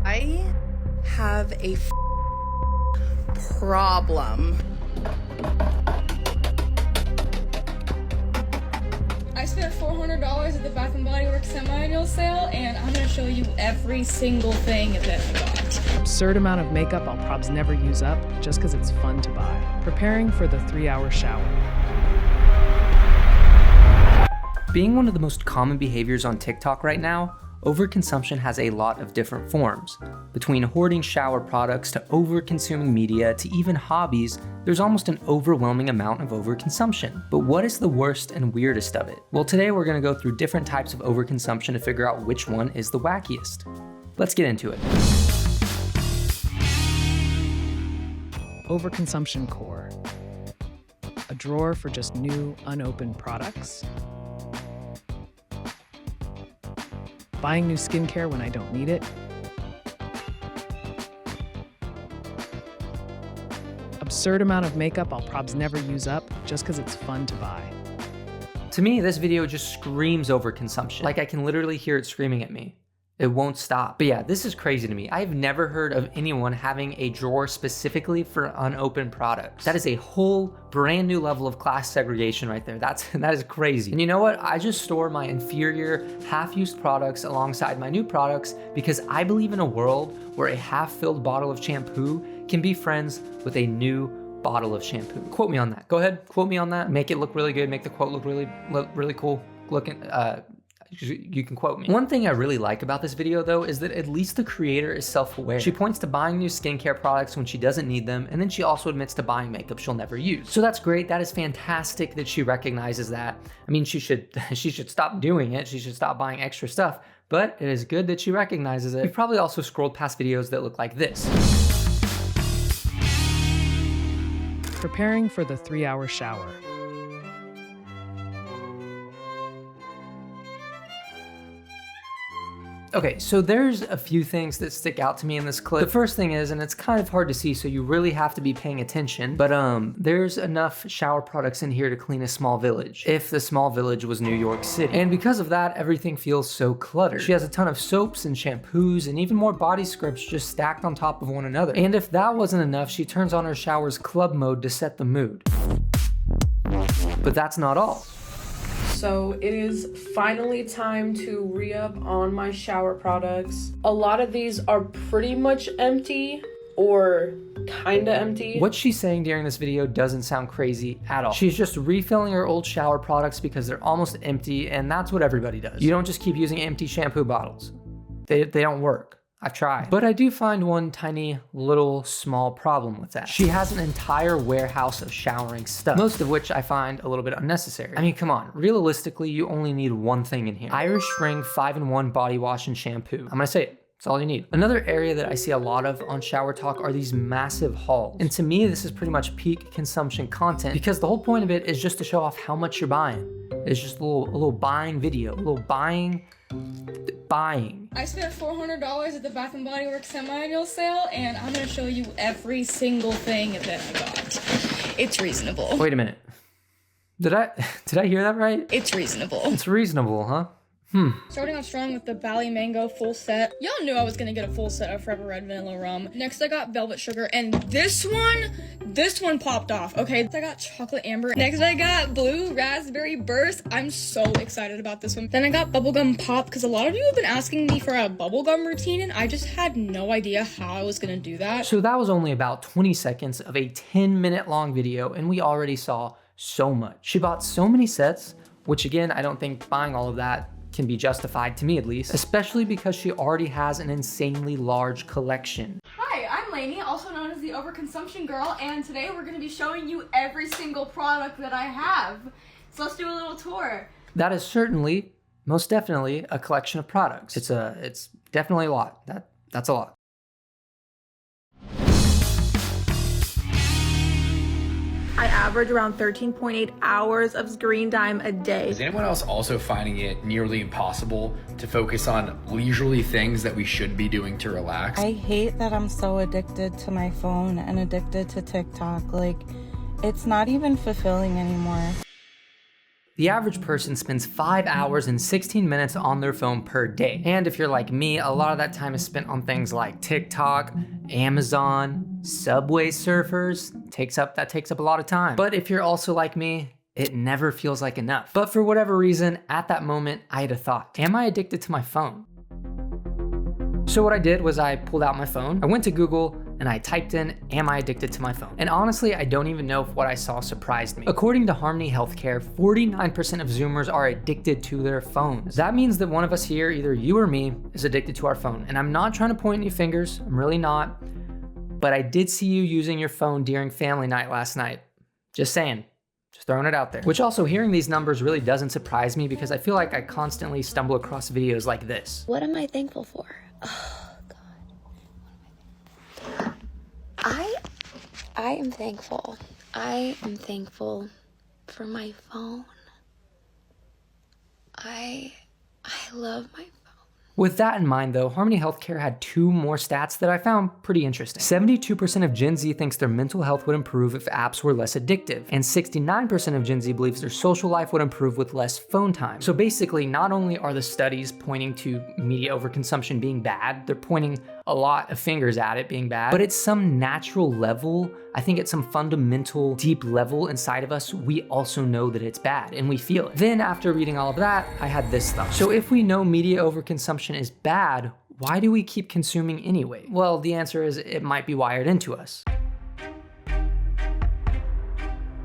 I have a problem. I spent $400 at the Bath & Body Works semi-annual sale, and I'm gonna show you every single thing that I got. Absurd amount of makeup I'll probs never use up just because it's fun to buy. Preparing for the 3-hour shower. Being one of the most common behaviors on TikTok right now, overconsumption has a lot of different forms. Between hoarding shower products to over-consuming media to even hobbies, there's almost an overwhelming amount of overconsumption. But what is the worst and weirdest of it? Well, today we're gonna go through different types of overconsumption to figure out which one is the wackiest. Let's get into it. Overconsumption core. A drawer for just new, unopened products. Buying new skincare when I don't need it. Absurd amount of makeup I'll probs never use up just because it's fun to buy. To me, this video just screams overconsumption. Like I can literally hear it screaming at me. It won't stop. But yeah, this is crazy to me. I've never heard of anyone having a drawer specifically for unopened products. That is a whole brand new level of class segregation right there. That is crazy. And you know what? I just store my inferior half-used products alongside my new products because I believe in a world where a half-filled bottle of shampoo can be friends with a new bottle of shampoo. Quote me on that. Go ahead, quote me on that. Make it look really good. Make the quote look really cool looking. You can quote me. One thing I really like about this video though is that at least the creator is self-aware. She points to buying new skincare products when she doesn't need them, and then she also admits to buying makeup she'll never use. So that's great. That is fantastic that she recognizes that. I mean, she should stop doing it. She should stop buying extra stuff, but it is good that she recognizes it. You've probably also scrolled past videos that look like this. Preparing for the 3-hour shower. Okay, so there's a few things that stick out to me in this clip. The first thing is, and it's kind of hard to see, so you really have to be paying attention, but there's enough shower products in here to clean a small village, if the small village was New York City. And because of that, everything feels so cluttered. She has a ton of soaps and shampoos and even more body scrubs just stacked on top of one another. And if that wasn't enough, she turns on her shower's club mode to set the mood. But that's not all. So it is finally time to re-up on my shower products. A lot of these are pretty much empty or kinda empty. What she's saying during this video doesn't sound crazy at all. She's just refilling her old shower products because they're almost empty, and that's what everybody does. You don't just keep using empty shampoo bottles. They don't work. I've tried. But I do find one tiny little small problem with that. She has an entire warehouse of showering stuff, most of which I find a little bit unnecessary. I mean, come on, realistically, you only need one thing in here. Irish Spring 5-in-1 body wash and shampoo. I'm gonna say it. That's all you need. Another area that I see a lot of on showertok are these massive hauls. And to me, this is pretty much peak consumption content because the whole point of it is just to show off how much you're buying. It's just a little buying video, a little buying. I spent $400 at the Bath & Body Works semi-annual sale, and I'm gonna show you every single thing that I got. It's reasonable. Wait a minute. Did I hear that right? It's reasonable. It's reasonable, huh? Starting off strong with the Bali Mango full set. Y'all knew I was gonna get a full set of Forever Red Vanilla Rum. Next I got Velvet Sugar, and this one popped off, okay? I got Chocolate Amber. Next I got Blue Raspberry Burst. I'm so excited about this one. Then I got Bubblegum Pop, because a lot of you have been asking me for a bubblegum routine, and I just had no idea how I was gonna do that. So that was only about 20 seconds of a 10-minute long video, and we already saw so much. She bought so many sets, which again, I don't think buying all of that can be justified, to me at least, especially because she already has an insanely large collection. Hi, I'm Lainey, also known as the Overconsumption Girl, and today we're going to be showing you every single product that I have. So let's do a little tour. That is certainly, most definitely, a collection of products. It's definitely a lot. That's a lot. I average around 13.8 hours of screen time a day. Is anyone else also finding it nearly impossible to focus on leisurely things that we should be doing to relax? I hate that I'm so addicted to my phone and addicted to TikTok. Like, it's not even fulfilling anymore. The average person spends 5 hours and 16 minutes on their phone per day. And if you're like me, a lot of that time is spent on things like TikTok, Amazon, Subway surfers. That takes up a lot of time. But if you're also like me, it never feels like enough. But for whatever reason, at that moment, I had a thought. Am I addicted to my phone? So what I did was I pulled out my phone, I went to Google, and I typed in, am I addicted to my phone? And honestly, I don't even know if what I saw surprised me. According to Harmony Healthcare, 49% of Zoomers are addicted to their phones. That means that one of us here, either you or me, is addicted to our phone. And I'm not trying to point any fingers, I'm really not. But I did see you using your phone during family night last night. Just saying. Just throwing it out there. Which also, hearing these numbers really doesn't surprise me because I feel like I constantly stumble across videos like this. What am I thankful for? Oh, God. I am thankful. I am thankful for my phone. I love my phone. With that in mind though, Harmony Healthcare had 2 more stats that I found pretty interesting. 72% of Gen Z thinks their mental health would improve if apps were less addictive, and 69% of Gen Z believes their social life would improve with less phone time. So basically, not only are the studies pointing to media overconsumption being bad, they're pointing a lot of fingers at it being bad, but at some natural level, I think at some fundamental, deep level inside of us, we also know that it's bad and we feel it. Then after reading all of that, I had this thought. So if we know media overconsumption is bad, why do we keep consuming anyway? Well, the answer is it might be wired into us.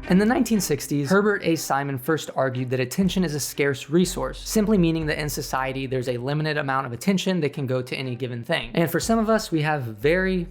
In the 1960s, Herbert A. Simon first argued that attention is a scarce resource, simply meaning that in society there's a limited amount of attention that can go to any given thing. And for some of us, we have very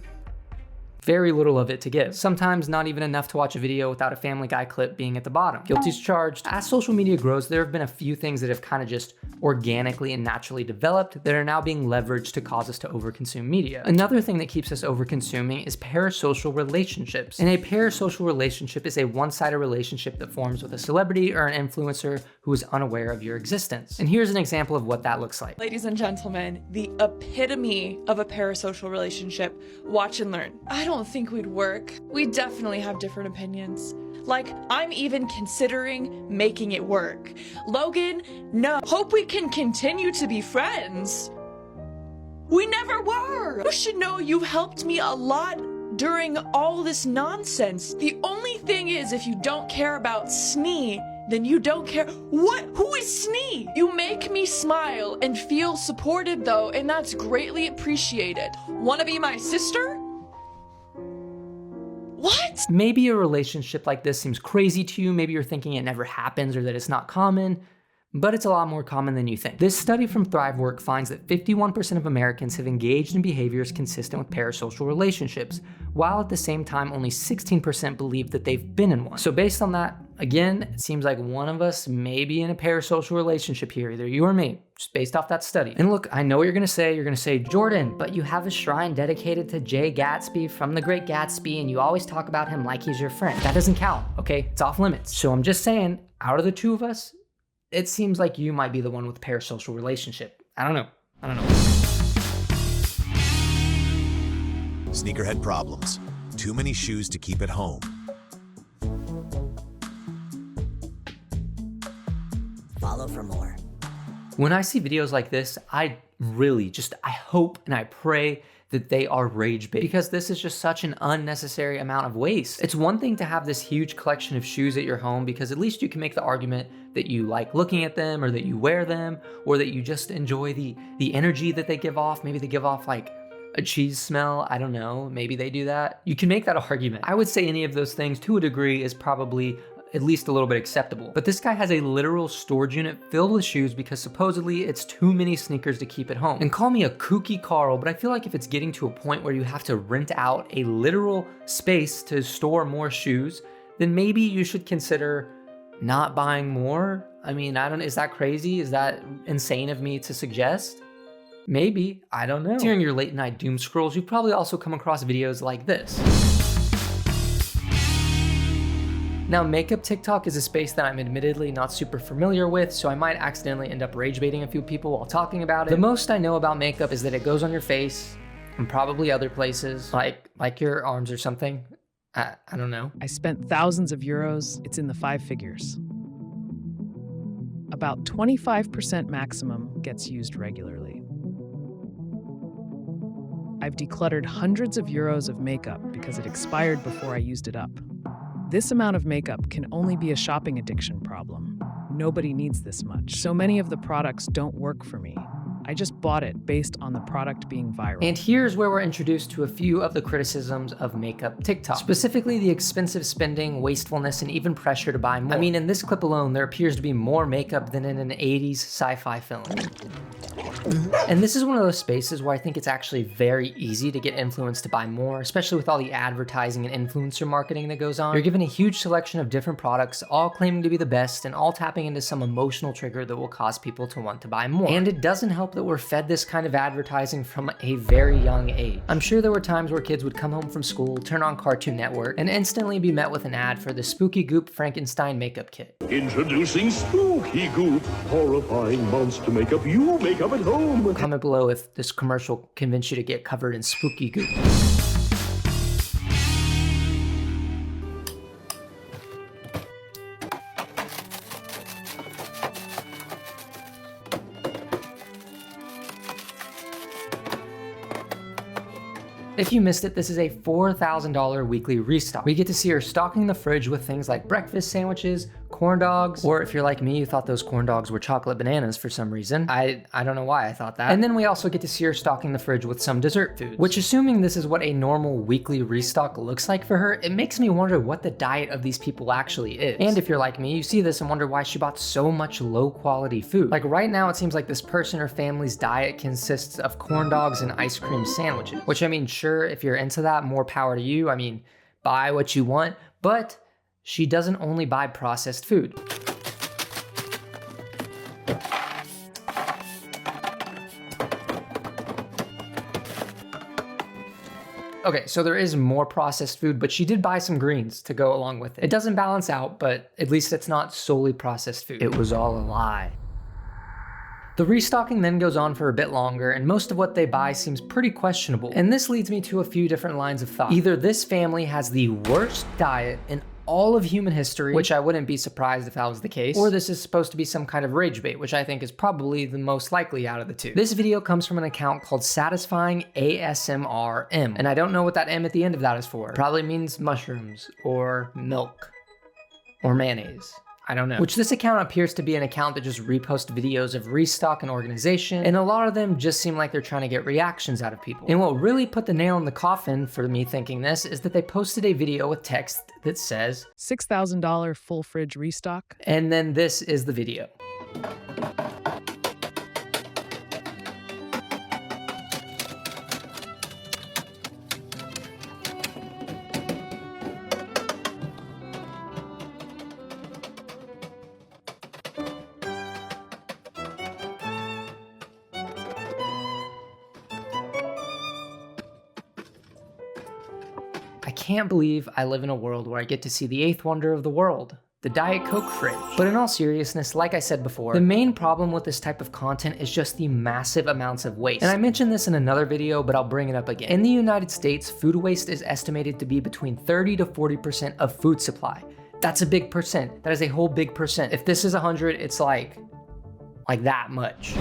little of it to give. Sometimes not even enough to watch a video without a Family Guy clip being at the bottom. Guilty as charged. As social media grows, there have been a few things that have kind of just organically and naturally developed that are now being leveraged to cause us to overconsume media. Another thing that keeps us overconsuming is parasocial relationships. And a parasocial relationship is a one-sided relationship that forms with a celebrity or an influencer who is unaware of your existence. And here's an example of what that looks like. Ladies and gentlemen, the epitome of a parasocial relationship. Watch and learn. I don't think we'd work. We definitely have different opinions. Like, I'm even considering making it work. Logan, no. Hope we can continue to be friends. We never were. You should know you helped me a lot during all this nonsense. The only thing is, if you don't care about Snee, then you don't care. What? Who is Snee? You make me smile and feel supported though, and that's greatly appreciated. Wanna be my sister? What? Maybe a relationship like this seems crazy to you. Maybe you're thinking it never happens or that it's not common, but it's a lot more common than you think. This study from ThriveWork finds that 51% of Americans have engaged in behaviors consistent with parasocial relationships, while at the same time only 16% believe that they've been in one. So based on that, again, it seems like one of us may be in a parasocial relationship here, either you or me, just based off that study. And look, I know what you're gonna say. You're gonna say, Jordan, but you have a shrine dedicated to Jay Gatsby from The Great Gatsby, and you always talk about him like he's your friend. That doesn't count, okay? It's off limits. So I'm just saying, out of the two of us, it seems like you might be the one with the parasocial relationship. I don't know. Sneakerhead problems. Too many shoes to keep at home. Follow for more. When I see videos like this, I hope and I pray that they are rage bait, because this is just such an unnecessary amount of waste. It's one thing to have this huge collection of shoes at your home, because at least you can make the argument that you like looking at them, or that you wear them, or that you just enjoy the energy that they give off. Maybe they give off like a cheese smell. I don't know. Maybe they do that. You can make that argument. I would say any of those things to a degree is probably at least a little bit acceptable. But this guy has a literal storage unit filled with shoes because supposedly it's too many sneakers to keep at home. And call me a kooky Carl, but I feel like if it's getting to a point where you have to rent out a literal space to store more shoes, then maybe you should consider not buying more. I mean, is that crazy? Is that insane of me to suggest? Maybe, I don't know. During your late night doom scrolls, you've probably also come across videos like this. Now, makeup TikTok is a space that I'm admittedly not super familiar with, so I might accidentally end up rage baiting a few people while talking about it. The most I know about makeup is that it goes on your face and probably other places, like your arms or something. I don't know. I spent thousands of euros. It's in the 5 figures. About 25% maximum gets used regularly. I've decluttered hundreds of euros of makeup because it expired before I used it up. This amount of makeup can only be a shopping addiction problem. Nobody needs this much. So many of the products don't work for me. I just bought it based on the product being viral. And here's where we're introduced to a few of the criticisms of makeup TikTok. Specifically the expensive spending, wastefulness, and even pressure to buy more. I mean, in this clip alone, there appears to be more makeup than in an 80s sci-fi film. And this is one of those spaces where I think it's actually very easy to get influenced to buy more, especially with all the advertising and influencer marketing that goes on. You're given a huge selection of different products, all claiming to be the best and all tapping into some emotional trigger that will cause people to want to buy more. And it doesn't help that we're fed this kind of advertising from a very young age. I'm sure there were times where kids would come home from school, turn on Cartoon Network, and instantly be met with an ad for the Spooky Goop Frankenstein makeup kit. Introducing Spooky Goop, horrifying monster makeup you make up at home. Comment below if this commercial convinced you to get covered in spooky goop. If you missed it, this is a $4,000 weekly restock. We get to see her stocking the fridge with things like breakfast sandwiches, corn dogs, or if you're like me, you thought those corn dogs were chocolate bananas for some reason. I don't know why I thought that. And then we also get to see her stocking the fridge with some dessert foods, which, assuming this is what a normal weekly restock looks like for her, it makes me wonder what the diet of these people actually is. And if you're like me, you see this and wonder why she bought so much low quality food. Like right now, it seems like this person or family's diet consists of corn dogs and ice cream sandwiches, which, I mean, sure, if you're into that, more power to you. I mean, buy what you want, but she doesn't only buy processed food. Okay, so there is more processed food, but she did buy some greens to go along with it. It doesn't balance out, but at least it's not solely processed food. It was all a lie. The restocking then goes on for a bit longer, and most of what they buy seems pretty questionable. And this leads me to a few different lines of thought. Either this family has the worst diet in all of human history, which I wouldn't be surprised if that was the case, or this is supposed to be some kind of rage bait, which I think is probably the most likely out of the two. This video comes from an account called Satisfying ASMR-M, and I don't know what that M at the end of that is for. It probably means mushrooms, or milk, or mayonnaise. I don't know. Which this account appears to be an account that just reposts videos of restock and organization, and a lot of them just seem like they're trying to get reactions out of people. And what really put the nail in the coffin for me thinking this is that they posted a video with text that says $6,000 full fridge restock. And then this is the video. I can't believe I live in a world where I get to see the eighth wonder of the world, the Diet Coke fridge. But in all seriousness, like I said before, the main problem with this type of content is just the massive amounts of waste. And I mentioned this in another video, but I'll bring it up again. In the United States, food waste is estimated to be between 30 to 40% of food supply. That's a big percent. That is a whole big percent. If this is 100, it's like that much.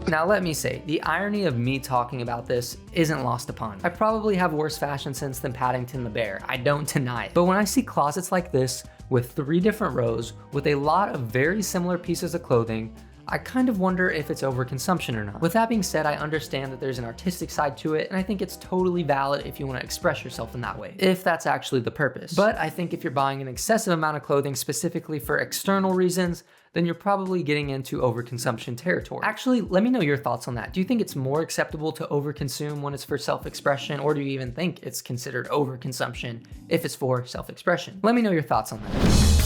Now let me say, the irony of me talking about this isn't lost upon me. I probably have worse fashion sense than Paddington the Bear, I don't deny it. But when I see closets like this, with 3 different rows, with a lot of very similar pieces of clothing, I kind of wonder if it's overconsumption or not. With that being said, I understand that there's an artistic side to it, and I think it's totally valid if you want to express yourself in that way, if that's actually the purpose. But I think if you're buying an excessive amount of clothing specifically for external reasons, then you're probably getting into overconsumption territory. Actually, let me know your thoughts on that. Do you think it's more acceptable to overconsume when it's for self-expression, or do you even think it's considered overconsumption if it's for self-expression? Let me know your thoughts on that.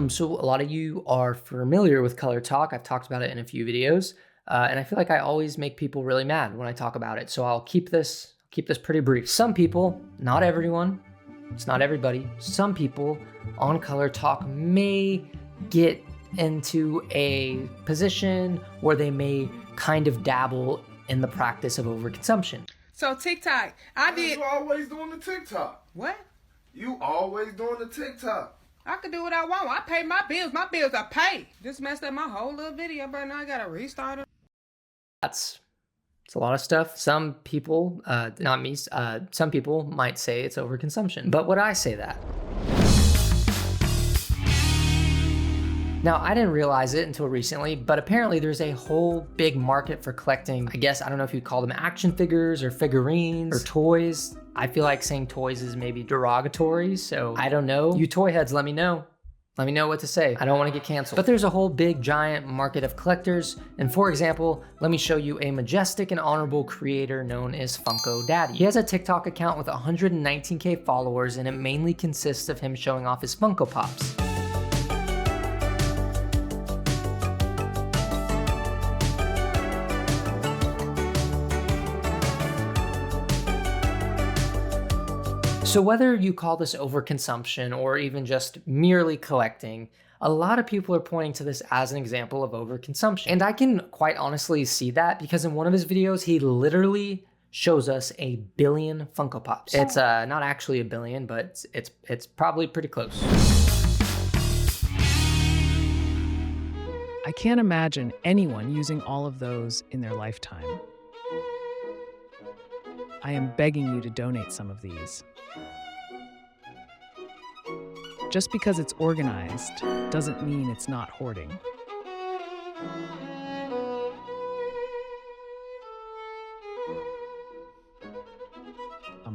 So a lot of you are familiar with Color Talk. I've talked about it in a few videos, and I feel like I always make people really mad when I talk about it. So I'll keep this pretty brief. Some people, not everyone, it's not everybody, some people on Color Talk may get into a position where they may kind of dabble in the practice of overconsumption. So TikTok, I did. You always doing the TikTok. What? You always doing the TikTok. I can do what I want. I pay my bills. My bills are paid. Just messed up my whole little video, but now I gotta restart it. It's a lot of stuff. Some people, not me, some people might say it's overconsumption. But would I say that? Now, I didn't realize it until recently, but apparently there's a whole big market for collecting, I guess, I don't know if you'd call them action figures or figurines or toys. I feel like saying toys is maybe derogatory, so I don't know. You toy heads, let me know. Let me know what to say. I don't want to get canceled. But there's a whole big giant market of collectors. And for example, let me show you a majestic and honorable creator known as Funko Daddy. He has a TikTok account with 119K followers, and it mainly consists of him showing off his Funko Pops. So whether you call this overconsumption or even just merely collecting, a lot of people are pointing to this as an example of overconsumption. And I can quite honestly see that because in one of his videos, he literally shows us 1 billion Funko Pops. It's not actually 1 billion, but it's probably pretty close. I can't imagine anyone using all of those in their lifetime. I am begging you to donate some of these. Just because it's organized doesn't mean it's not hoarding.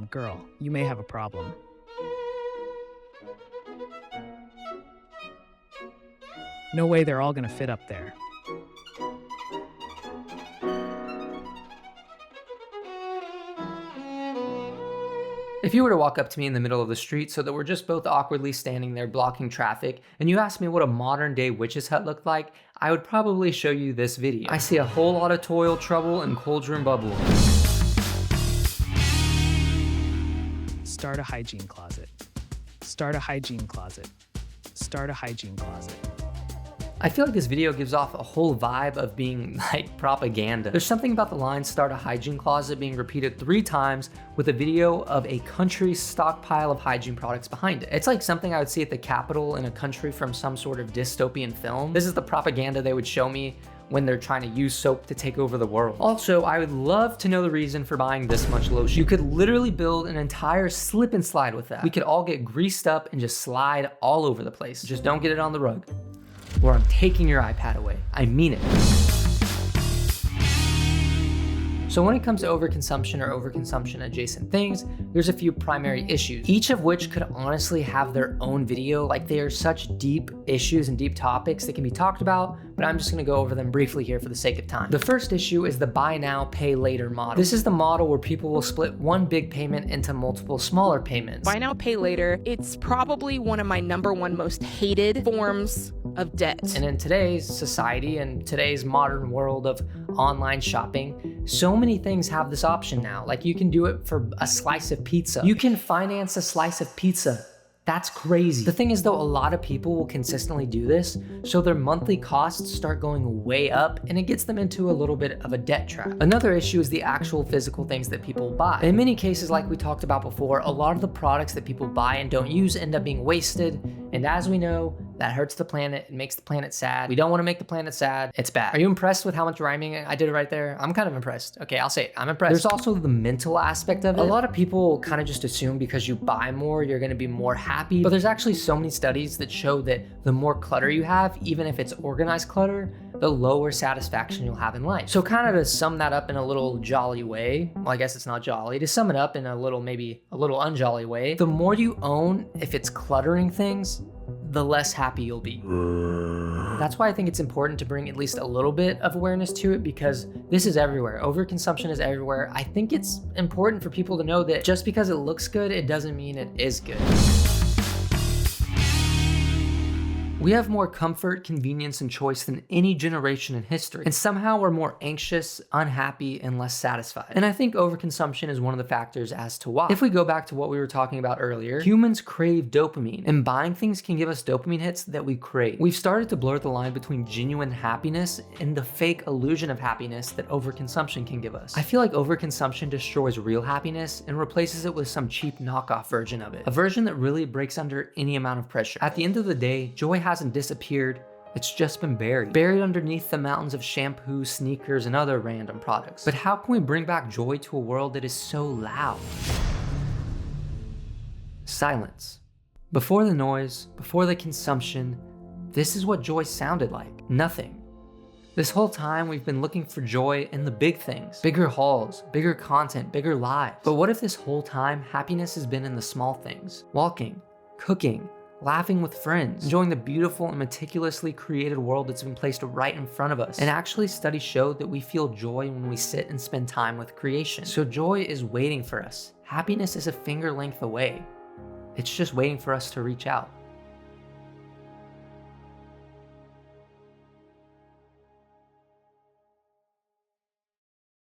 Girl, you may have a problem. No way they're all gonna fit up there. If you were to walk up to me in the middle of the street so that we're just both awkwardly standing there blocking traffic, and you asked me what a modern day witch's hut looked like, I would probably show you this video. I see a whole lot of toil, trouble, and cauldron bubble. Start a hygiene closet. Start a hygiene closet. Start a hygiene closet. I feel like this video gives off a whole vibe of being like propaganda. There's something about the line "start a hygiene closet" being repeated 3 times with a video of a country's stockpile of hygiene products behind it. It's like something I would see at the Capitol in a country from some sort of dystopian film. This is the propaganda they would show me when they're trying to use soap to take over the world. Also, I would love to know the reason for buying this much lotion. You could literally build an entire slip and slide with that. We could all get greased up and just slide all over the place. Just don't get it on the rug, or I'm taking your iPad away. I mean it. So when it comes to overconsumption or overconsumption adjacent things, there's a few primary issues, each of which could honestly have their own video. Like, they are such deep issues and deep topics that can be talked about, but I'm just gonna go over them briefly here for the sake of time. The first issue is the buy now, pay later model. This is the model where people will split one big payment into multiple smaller payments. Buy now, pay later. It's probably one of my #1 most hated forms of debt. And in today's society and today's modern world of online shopping, so many things have this option now. Like, you can do it for a slice of pizza. You can finance a slice of pizza. That's crazy. The thing is though, a lot of people will consistently do this, so their monthly costs start going way up and it gets them into a little bit of a debt trap. Another issue is the actual physical things that people buy. In many cases, like we talked about before, a lot of the products that people buy and don't use end up being wasted. And as we know, that hurts the planet. It makes the planet sad. We don't want to make the planet sad. It's bad. Are you impressed with how much rhyming I did right there? I'm kind of impressed. Okay, I'll say it. I'm impressed. There's also the mental aspect of it. A lot of people kind of just assume because you buy more, you're going to be more happy. But there's actually so many studies that show that the more clutter you have, even if it's organized clutter, the lower satisfaction you'll have in life. So kind of to sum that up in a little jolly way, well, I guess it's not jolly, to sum it up in a little, maybe a little unjolly way, the more you own, if it's cluttering things, the less happy you'll be. That's why I think it's important to bring at least a little bit of awareness to it, because this is everywhere. Overconsumption is everywhere. I think it's important for people to know that just because it looks good, it doesn't mean it is good. We have more comfort, convenience, and choice than any generation in history, and somehow we're more anxious, unhappy, and less satisfied. And I think overconsumption is one of the factors as to why. If we go back to what we were talking about earlier, humans crave dopamine, and buying things can give us dopamine hits that we crave. We've started to blur the line between genuine happiness and the fake illusion of happiness that overconsumption can give us. I feel like overconsumption destroys real happiness and replaces it with some cheap knockoff version of it, a version that really breaks under any amount of pressure. At the end of the day, joy hasn't disappeared, it's just been buried underneath the mountains of shampoo, sneakers, and other random products. But how can we bring back joy to a world that is so loud? Silence. Before the noise, before the consumption, this is what joy sounded like. Nothing. This whole time we've been looking for joy in the big things, bigger hauls, bigger content, bigger lives. But what if this whole time happiness has been in the small things? Walking, cooking, laughing with friends, enjoying the beautiful and meticulously created world that's been placed right in front of us. And actually, studies show that we feel joy when we sit and spend time with creation. So joy is waiting for us. Happiness is a finger length away. It's just waiting for us to reach out.